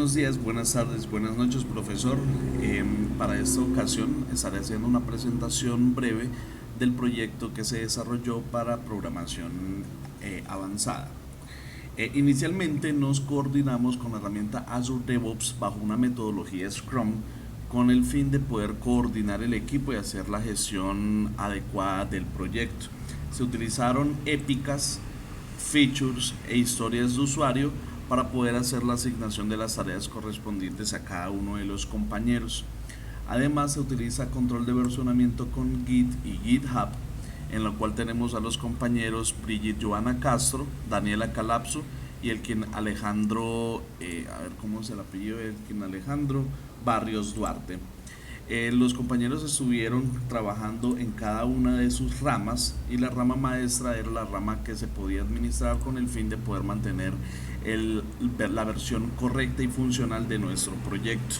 Buenos días, buenas tardes, buenas noches, profesor. Para esta ocasión estaré haciendo una presentación breve del proyecto que se desarrolló para programación avanzada. Inicialmente nos coordinamos con la herramienta Azure DevOps bajo una metodología Scrum con el fin de poder coordinar el equipo y hacer la gestión adecuada del proyecto. Se utilizaron épicas, features e historias de usuario para poder hacer la asignación de las tareas correspondientes a cada uno de los compañeros. Además se utiliza control de versionamiento con Git y GitHub, en lo cual tenemos a los compañeros Brigitte Joana Castro, Daniela Calapso y Alejandro, a ver cómo es el apellido, Alejandro Barrios Duarte. Los compañeros estuvieron trabajando en cada una de sus ramas y la rama maestra era la rama que se podía administrar con el fin de poder mantener la versión correcta y funcional de nuestro proyecto.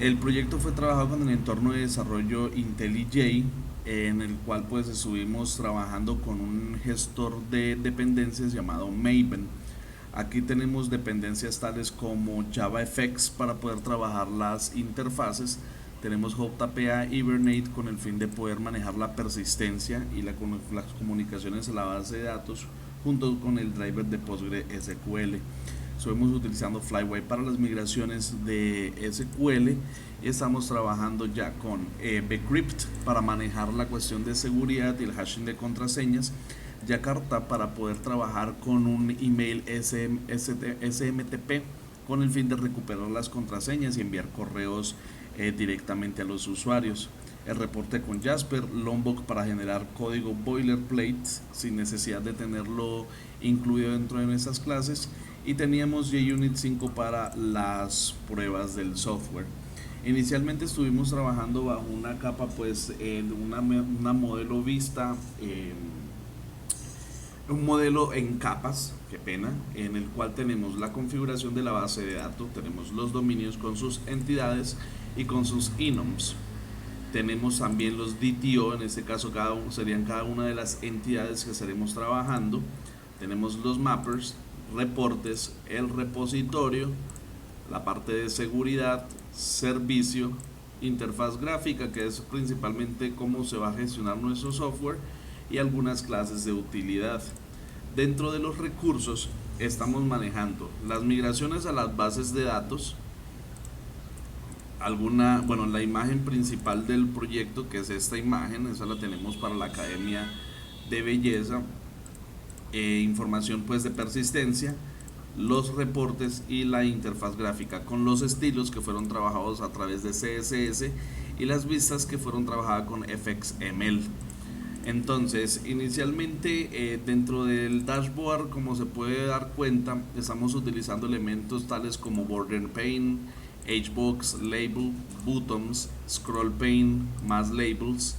El proyecto fue trabajado con el entorno de desarrollo IntelliJ, en el cual pues estuvimos trabajando con un gestor de dependencias llamado Maven. Aquí tenemos dependencias tales como JavaFX para poder trabajar las interfaces. Tenemos JPA Hibernate con el fin de poder manejar la persistencia y las comunicaciones a la base de datos junto con el driver de PostgreSQL. Estuvimos utilizando Flyway para las migraciones de SQL y estamos trabajando ya con Bcrypt para manejar la cuestión de seguridad y el hashing de contraseñas, Jakarta para poder trabajar con un email SMTP con el fin de recuperar las contraseñas y enviar correos directamente a los usuarios. El reporte con Jasper, Lombok para generar código boilerplate sin necesidad de tenerlo incluido dentro de nuestras clases, y teníamos JUnit 5 para las pruebas del software. Inicialmente estuvimos trabajando bajo una capa pues una modelo vista, un modelo en capas, qué pena, en el cual tenemos la configuración de la base de datos, tenemos los dominios con sus entidades y con sus enums. Tenemos también los DTO, en este caso serían cada una de las entidades que estaremos trabajando. Tenemos los mappers, reportes, el repositorio, la parte de seguridad, servicio, interfaz gráfica, que es principalmente cómo se va a gestionar nuestro software, y algunas clases de utilidad. Dentro de los recursos estamos manejando las migraciones a las bases de datos, la imagen principal del proyecto, que es esta imagen, esa la tenemos para la Academia de Belleza, información pues de persistencia, los reportes y la interfaz gráfica con los estilos que fueron trabajados a través de CSS y las vistas que fueron trabajadas con FXML. Entonces, inicialmente dentro del dashboard, como se puede dar cuenta, estamos utilizando elementos tales como border pane, hbox, label, buttons, scroll pane, más labels,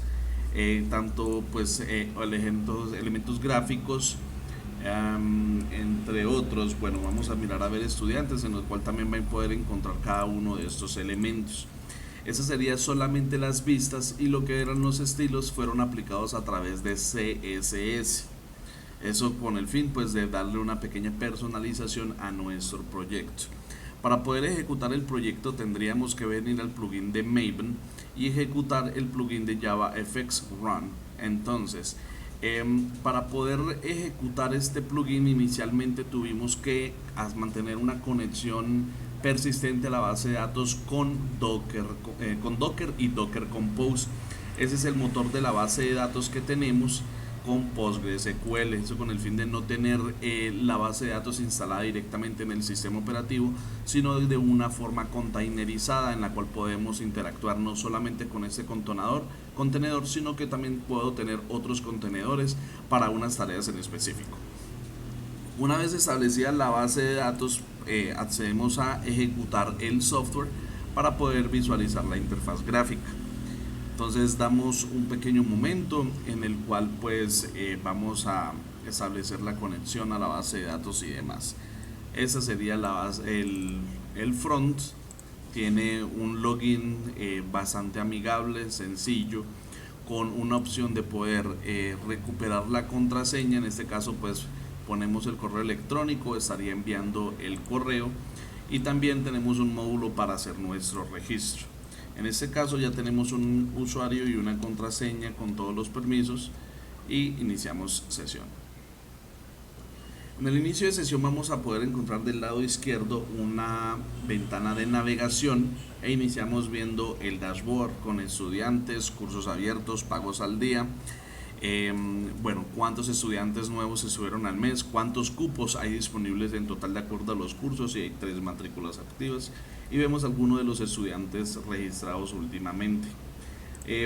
tanto pues elementos gráficos, entre otros. Bueno, vamos a mirar a ver estudiantes, en los cual también van a poder encontrar cada uno de estos elementos. Esas serían solamente las vistas, y lo que eran los estilos fueron aplicados a través de CSS. Eso con el fin pues de darle una pequeña personalización a nuestro proyecto. Para poder ejecutar el proyecto tendríamos que venir al plugin de Maven y ejecutar el plugin de JavaFX Run. Entonces, para poder ejecutar este plugin inicialmente tuvimos que mantener una conexión persistente a la base de datos con Docker y Docker Compose. Ese es el motor de la base de datos que tenemos con PostgreSQL, eso con el fin de no tener la base de datos instalada directamente en el sistema operativo, sino de una forma containerizada en la cual podemos interactuar no solamente con este contenedor, sino que también puedo tener otros contenedores para unas tareas en específico. Una vez establecida la base de datos, accedemos a ejecutar el software para poder visualizar la interfaz gráfica. Entonces damos un pequeño momento en el cual pues vamos a establecer la conexión a la base de datos y demás. Esa sería la base, el front. Tiene un login bastante amigable, sencillo, con una opción de poder recuperar la contraseña. En este caso pues ponemos el correo electrónico, estaría enviando el correo, y también tenemos un módulo para hacer nuestro registro. En este caso ya tenemos un usuario y una contraseña con todos los permisos y iniciamos sesión. En el inicio de sesión vamos a poder encontrar del lado izquierdo una ventana de navegación e iniciamos viendo el dashboard con estudiantes, cursos abiertos, pagos al día. Bueno, cuántos estudiantes nuevos se subieron al mes, cuántos cupos hay disponibles en total de acuerdo a los cursos, y hay 3 matrículas activas, y vemos algunos de los estudiantes registrados últimamente.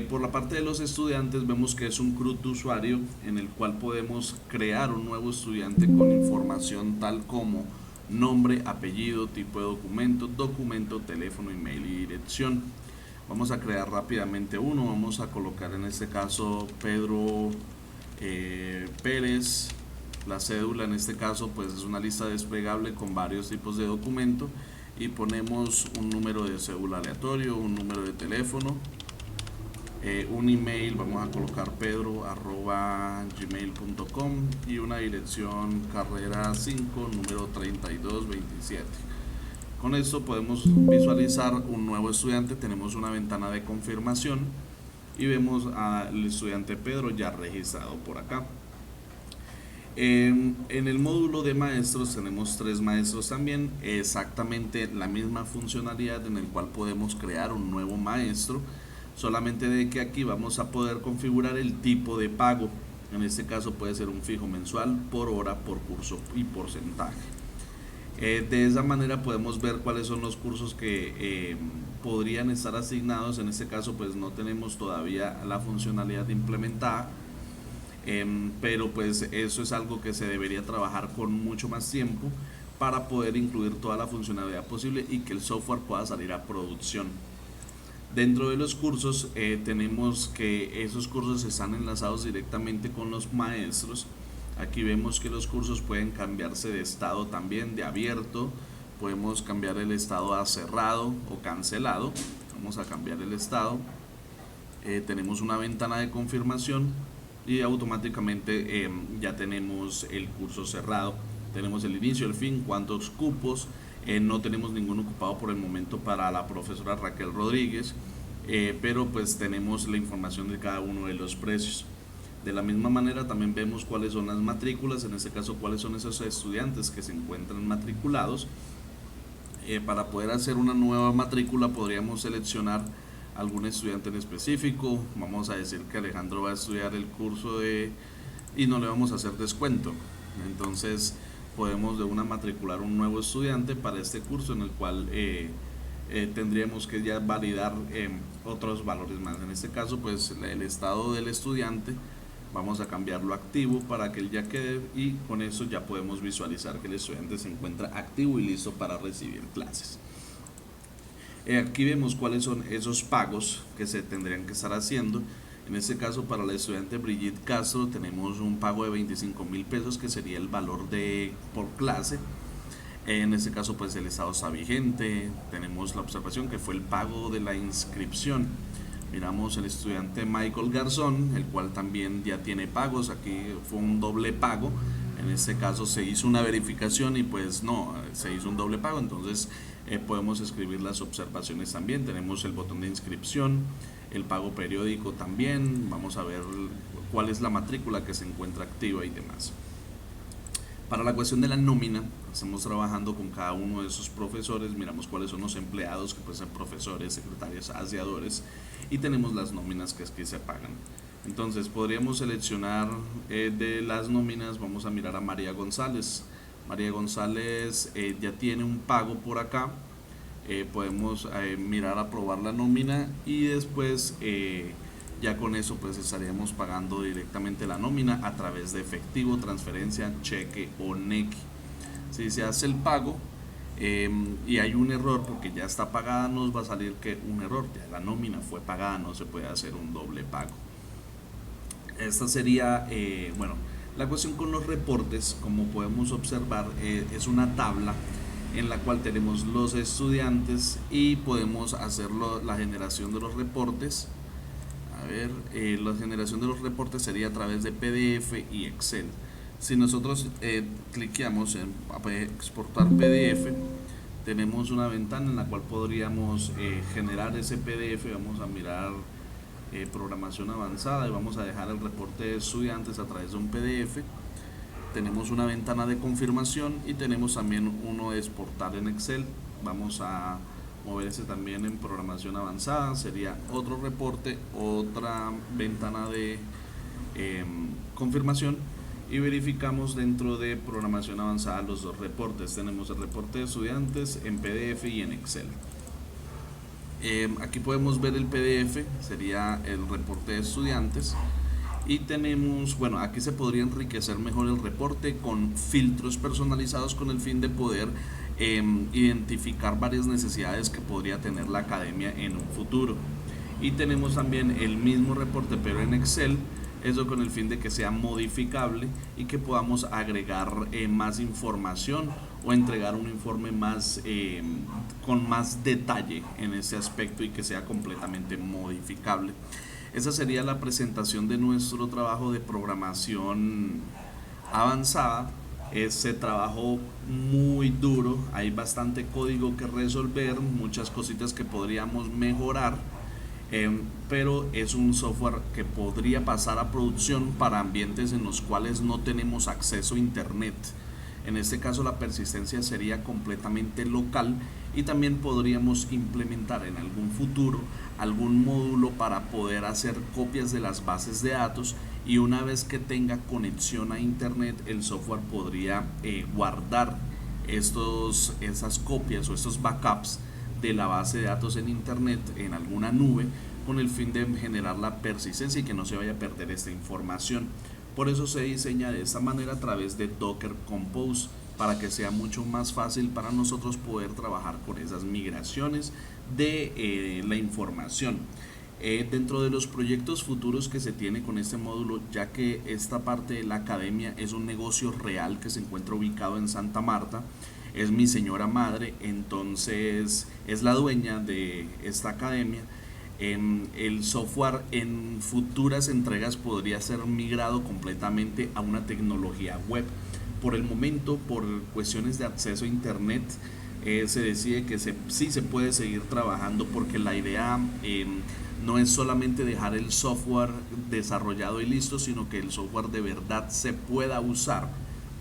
Por la parte de los estudiantes vemos que es un CRUD de usuario en el cual podemos crear un nuevo estudiante con información tal como nombre, apellido, tipo de documento, teléfono, email y dirección. Vamos a crear rápidamente uno, vamos a colocar en este caso Pedro Pérez. La cédula en este caso pues es una lista desplegable con varios tipos de documento, y ponemos un número de cédula aleatorio, un número de teléfono, un email, vamos a colocar pedro@gmail.com y una dirección carrera 5 número 3227. Con esto podemos visualizar un nuevo estudiante, tenemos una ventana de confirmación y vemos al estudiante Pedro ya registrado por acá. En el módulo de maestros tenemos 3 maestros también, exactamente la misma funcionalidad en el cual podemos crear un nuevo maestro, solamente de que aquí vamos a poder configurar el tipo de pago. En este caso puede ser un fijo mensual, por hora, por curso y porcentaje. De esa manera podemos ver cuáles son los cursos que podrían estar asignados. En este caso pues no tenemos todavía la funcionalidad implementada, pero pues eso es algo que se debería trabajar con mucho más tiempo para poder incluir toda la funcionalidad posible y que el software pueda salir a producción. Dentro de los cursos tenemos que esos cursos están enlazados directamente con los maestros. Aquí vemos que los cursos pueden cambiarse de estado también, de abierto, podemos cambiar el estado a cerrado o cancelado. Vamos a cambiar el estado, tenemos una ventana de confirmación y automáticamente ya tenemos el curso cerrado. Tenemos el inicio, el fin, cuántos cupos, no tenemos ningún ocupado por el momento para la profesora Raquel Rodríguez, pero pues tenemos la información de cada uno de los precios. De la misma manera también vemos cuáles son las matrículas, en este caso cuáles son esos estudiantes que se encuentran matriculados. Para poder hacer una nueva matrícula podríamos seleccionar algún estudiante en específico. Vamos a decir que Alejandro va a estudiar el curso y no le vamos a hacer descuento, entonces podemos de una matricular un nuevo estudiante para este curso en el cual tendríamos que ya validar otros valores más. En este caso pues el estado del estudiante vamos a cambiarlo a activo para que él ya quede, y con eso ya podemos visualizar que el estudiante se encuentra activo y listo para recibir clases. Aquí vemos cuáles son esos pagos que se tendrían que estar haciendo. En este caso para la estudiante Brigitte Castro tenemos un pago de 25.000 pesos, que sería el valor por clase. En este caso pues el estado está vigente. Tenemos la observación que fue el pago de la inscripción. Miramos el estudiante Michael Garzón, el cual también ya tiene pagos. Aquí fue un doble pago. En este caso se hizo una verificación y pues no, se hizo un doble pago. Entonces podemos escribir las observaciones también. Tenemos el botón de inscripción, el pago periódico también. Vamos a ver cuál es la matrícula que se encuentra activa y demás. Para la cuestión de la nómina, estamos trabajando con cada uno de esos profesores, miramos cuáles son los empleados, que pueden ser profesores, secretarios, aseadores, y tenemos las nóminas que aquí se pagan. Entonces podríamos seleccionar de las nóminas, vamos a mirar a María González. María González ya tiene un pago por acá, podemos mirar, aprobar la nómina y después ya con eso pues estaríamos pagando directamente la nómina a través de efectivo, transferencia, cheque o NEC. Si se hace el pago y hay un error porque ya está pagada, nos va a salir que un error, ya la nómina fue pagada, no se puede hacer un doble pago. Esta sería, bueno, la cuestión con los reportes. Como podemos observar, es una tabla en la cual tenemos los estudiantes y podemos hacer la generación de los reportes. A ver, la generación de los reportes sería a través de PDF y Excel. Si nosotros cliqueamos en exportar PDF, tenemos una ventana en la cual podríamos generar ese PDF. Vamos a mirar programación avanzada y vamos a dejar el reporte de estudiantes a través de un PDF. Tenemos una ventana de confirmación y tenemos también uno de exportar en Excel. Vamos a mover ese también en programación avanzada. Sería otro reporte, otra ventana de confirmación, y verificamos dentro de programación avanzada los dos reportes. Tenemos el reporte de estudiantes en PDF y en Excel. Aquí podemos ver el PDF, sería el reporte de estudiantes, y tenemos, bueno, aquí se podría enriquecer mejor el reporte con filtros personalizados con el fin de poder identificar varias necesidades que podría tener la academia en un futuro. Y tenemos también el mismo reporte pero en Excel, eso con el fin de que sea modificable y que podamos agregar más información o entregar un informe más con más detalle en ese aspecto y que sea completamente modificable. Esa sería la presentación de nuestro trabajo de programación avanzada. Ese trabajo muy duro, hay bastante código que resolver, muchas cositas que podríamos mejorar, pero es un software que podría pasar a producción para ambientes en los cuales no tenemos acceso a internet. En este caso la persistencia sería completamente local, y también podríamos implementar en algún futuro algún módulo para poder hacer copias de las bases de datos, y una vez que tenga conexión a internet el software podría guardar esas copias o estos backups de la base de datos en internet en alguna nube, con el fin de generar la persistencia y que no se vaya a perder esta información. Por eso se diseña de esta manera a través de Docker Compose, para que sea mucho más fácil para nosotros poder trabajar con esas migraciones de la información. Dentro de los proyectos futuros que se tiene con este módulo, ya que esta parte de la academia es un negocio real que se encuentra ubicado en Santa Marta, es mi señora madre, entonces es la dueña de esta academia. El software en futuras entregas podría ser migrado completamente a una tecnología web. Por el momento, por cuestiones de acceso a internet, se decide que sí se puede seguir trabajando, porque la idea no es solamente dejar el software desarrollado y listo, sino que el software de verdad se pueda usar.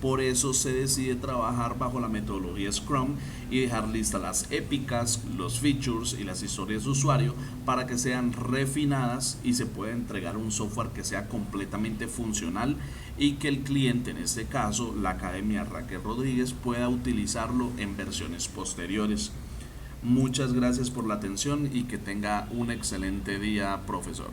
Por eso se decide trabajar bajo la metodología Scrum y dejar listas las épicas, los features y las historias de usuario para que sean refinadas y se pueda entregar un software que sea completamente funcional y que el cliente, en este caso la Academia Raquel Rodríguez, pueda utilizarlo en versiones posteriores. Muchas gracias por la atención y que tenga un excelente día, profesor.